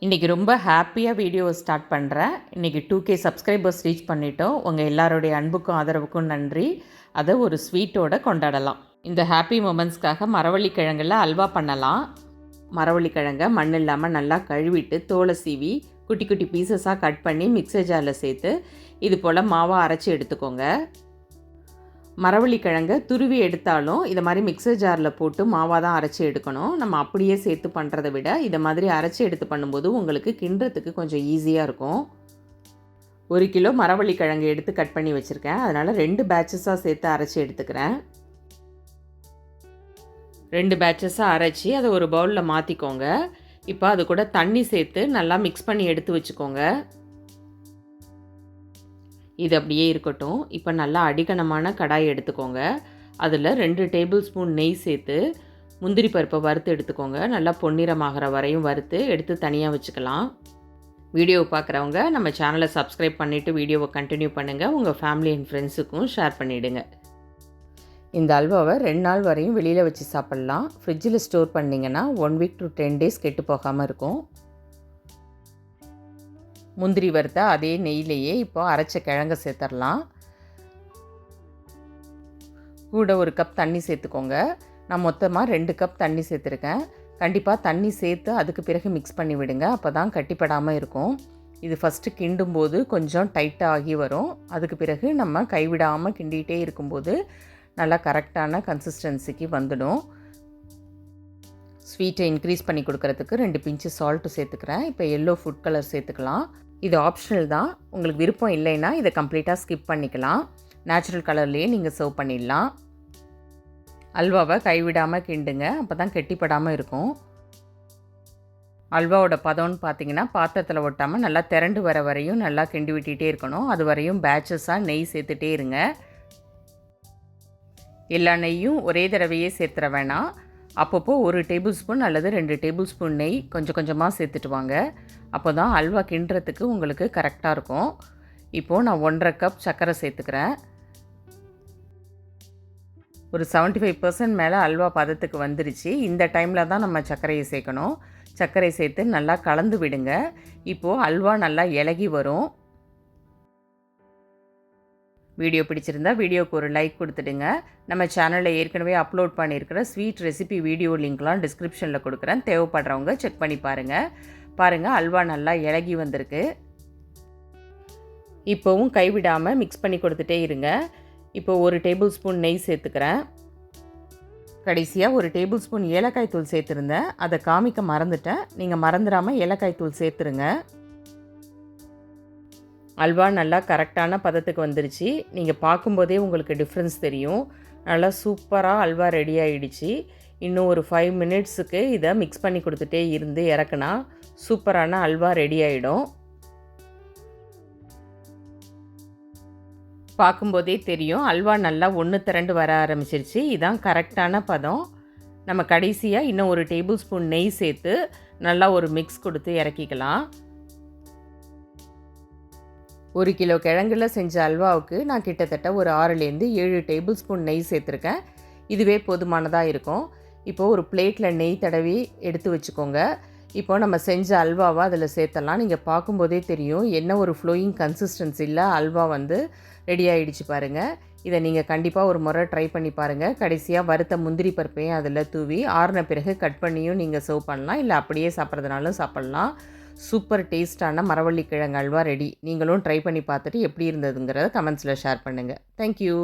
இன்றைக்கி ரொம்ப ஹாப்பியாக வீடியோவை ஸ்டார்ட் பண்ணுறேன். இன்றைக்கி 2K சப்ஸ்கிரைபர்ஸ் ரீச் பண்ணிட்டோம். உங்கள் எல்லாருடைய அன்புக்கும் ஆதரவுக்கும் நன்றி. அதை ஒரு ஸ்வீட்டோடு கொண்டாடலாம். இந்த ஹாப்பி மொமெண்ட்ஸ்க்காக மரவள்ளிக்கிழங்கில் அல்வா பண்ணலாம். மரவள்ளிக்கிழங்கை மண் இல்லாமல் நல்லா கழுவிட்டு தோலை சீவி குட்டி குட்டி பீசஸாக கட் பண்ணி மிக்சர் ஜாரில் சேர்த்து இது போல் மாவாக அரைச்சி எடுத்துக்கோங்க. மரவள்ளிக்கிழங்கை துருவி எடுத்தாலும் இதை மாதிரி மிக்சர் ஜாரில் போட்டு மாவாக தான் அரைச்சி எடுக்கணும். நம்ம அப்படியே சேர்த்து பண்ணுறதை விட இதை மாதிரி அரைச்சி எடுத்து பண்ணும்போது உங்களுக்கு கிண்டுறதுக்கு கொஞ்சம் ஈஸியாக இருக்கும். 1 கிலோ மரவள்ளிக்கிழங்கு எடுத்து கட் பண்ணி வச்சுருக்கேன். அதனால் 2 பேட்சஸாக சேர்த்து அரைச்சி எடுத்துக்கிறேன். 2 பேட்சஸாக அரைச்சி அதை ஒரு பவுலில் மாற்றிக்கோங்க. இப்போ அது கூட தண்ணி சேர்த்து நல்லா மிக்ஸ் பண்ணி எடுத்து வச்சுக்கோங்க. இது அப்படியே இருக்கட்டும். இப்போ நல்லா அடிக்கனமான கடாய் எடுத்துக்கோங்க. அதில் 2 டேபிள் ஸ்பூன் நெய் சேர்த்து முந்திரி பருப்பை வறுத்து எடுத்துக்கோங்க. நல்லா பொன்னிறமாகிற வரையும் வறுத்து எடுத்து தனியாக வச்சுக்கலாம். வீடியோவை பார்க்குறவங்க நம்ம சேனலை சப்ஸ்கிரைப் பண்ணிவிட்டு வீடியோவை கண்டினியூ பண்ணுங்கள். உங்கள் ஃபேமிலி அண்ட் ஃப்ரெண்ட்ஸுக்கும் ஷேர் பண்ணிவிடுங்க. இந்த அல்வாவை 2 நாள் வரையும் வெளியில் வச்சு சாப்பிட்லாம். ஃப்ரிட்ஜில் ஸ்டோர் பண்ணிங்கன்னா 1 வீக் to 10 டேஸ் கெட்டு போகாமல் இருக்கும். முந்திரி வறுத்த அதே நெய்யிலேயே இப்போ அரைச்ச கிழங்க சேர்த்துடலாம். கூட 1 கப் தண்ணி சேர்த்துக்கோங்க. நான் மொத்தமாக 2 கப் தண்ணி சேர்த்துருக்கேன். கண்டிப்பாக தண்ணி சேர்த்து அதுக்கு பிறகு மிக்ஸ் பண்ணி விடுங்க. அப்போ தான் கட்டிப்படாமல் இருக்கும். இது ஃபஸ்ட்டு கிண்டும்போது கொஞ்சம் டைட்டாக ஆகி வரும். அதுக்கு பிறகு நம்ம கைவிடாமல் கிண்டிகிட்டே இருக்கும்போது நல்லா கரெக்டான கன்சிஸ்டன்சிக்கு வந்துடும். ஸ்வீட்டை இன்க்ரீஸ் பண்ணி கொடுக்கறதுக்கு 2 பிஞ்சு சால்ட்டு சேர்த்துக்கிறேன். இப்போ எல்லோ ஃபுட் கலர் சேர்த்துக்கலாம். இது ஆப்ஷனல் தான். உங்களுக்கு விருப்பம் இல்லைன்னா இதை கம்ப்ளீட்டாக ஸ்கிப் பண்ணிக்கலாம். நேச்சுரல் கலர்லேயே நீங்கள் சர்வ் பண்ணிடலாம். அல்வாவை கைவிடாமல் கிண்டுங்க. அப்போ தான் கெட்டிப்படாமல் இருக்கும். அல்வாவோட பதம்னு பார்த்தீங்கன்னா பாத்திரத்தில் ஒட்டாமல் நல்லா திரண்டு வர வரையும் நல்லா கிண்டி விட்டுகிட்டே இருக்கணும். அது வரையும் பேட்சஸாக நெய் சேர்த்துட்டே இருங்க. எல்லா நெய்யும் ஒரே தடவையே சேர்த்துற வேணாம். அப்பப்போ 1 டேபிள் ஸ்பூன் அல்லது 2 டேபிள் ஸ்பூன் நெய் கொஞ்சம் கொஞ்சமாக சேர்த்துட்டு வாங்க. அப்போ தான் அல்வா கிண்டுறதுக்கு உங்களுக்கு கரெக்டாக இருக்கும். இப்போது நான் 1.5 கப் சர்க்கரை சேர்த்துக்கிறேன். ஒரு 75% மேலே அல்வா பதத்துக்கு வந்துருச்சு. இந்த டைமில் தான் நம்ம சர்க்கரையை சேர்க்கணும். சர்க்கரை சேர்த்து நல்லா கலந்து விடுங்க. இப்போது அல்வா நல்லா இலகி வரும். வீடியோ பிடிச்சிருந்தா வீடியோக்கு ஒரு லைக் கொடுத்துடுங்க. நம்ம சேனலில் ஏற்கனவே அப்லோட் பண்ணியிருக்கிற ஸ்வீட் ரெசிபி வீடியோ லிங்க்லாம் டிஸ்கிரிப்ஷனில் கொடுக்குறேன். தேவைப்படுறவங்க செக் பண்ணி பாருங்கள். அல்வா நல்லா இலகி வந்திருக்கு. இப்போவும் கைவிடாமல் மிக்ஸ் பண்ணி கொடுத்துட்டே இருங்க. இப்போ 1 டேபிள் ஸ்பூன் நெய் சேர்த்துக்கிறேன். கடைசியாக 1 டேபிள் ஸ்பூன் ஏலக்காய் தூள் சேர்த்துருந்தேன். அதை காமிக்க மறந்துட்டேன். நீங்கள் மறந்துடாமல் ஏலக்காய் தூள் சேர்த்துருங்க. அல்வா நல்லா கரெக்டான பதத்துக்கு வந்துருச்சு. நீங்கள் பார்க்கும்போதே உங்களுக்கு டிஃப்ரென்ஸ் தெரியும். நல்லா சூப்பராக அல்வா ரெடி ஆகிடுச்சு. இன்னும் ஒரு 5 மினிட்ஸுக்கு இதை மிக்ஸ் பண்ணி கொடுத்துட்டே இருந்து இறக்குனா சூப்பரான அல்வா ரெடி ஆகிடும். பார்க்கும்போதே தெரியும் அல்வா நல்லா ஒன்று திரண்டு வர ஆரம்பிச்சிருச்சு. இதுதான் கரெக்டான பதம். நம்ம கடைசியாக இன்னும் 1 டேபிள் ஸ்பூன் நெய் சேர்த்து நல்லா ஒரு மிக்ஸ் கொடுத்து இறக்கிக்கலாம். 1 கிலோ கிழங்குல செஞ்ச அல்வாவுக்கு நான் கிட்டத்தட்ட ஒரு 6லேருந்து 7 டேபிள் ஸ்பூன் நெய் சேர்த்துருக்கேன். இதுவே போதுமானதாக இருக்கும். இப்போது ஒரு பிளேட்டில் நெய் தடவி எடுத்து வச்சுக்கோங்க. இப்போது நம்ம செஞ்ச அல்வாவை அதில் சேர்த்தலாம். நீங்கள் பார்க்கும்போதே தெரியும் என்ன ஒரு ஃப்ளோயிங் கன்சிஸ்டன்சியில் அல்வா ரெடி ஆகிடுச்சு பாருங்கள். இதை நீங்கள் கண்டிப்பாக ஒரு முறை ட்ரை பண்ணி பாருங்கள். கடைசியாக வறுத்த முந்திரி பருப்பையும் அதில் தூவி ஆறின பிறகு கட் பண்ணியும் நீங்கள் சர்வ் பண்ணலாம். இல்லை அப்படியே சாப்பிட்றதுனாலும் சாப்பிட்லாம். சூப்பர் டேஸ்டான மரவள்ளிக்கிழங்கு அல்வா ரெடி. நீங்களும் ட்ரை பண்ணி பார்த்துட்டு எப்படி இருந்ததுங்கிறத கமெண்ட்ஸில் ஷேர் பண்ணுங்கள். தேங்க்யூ.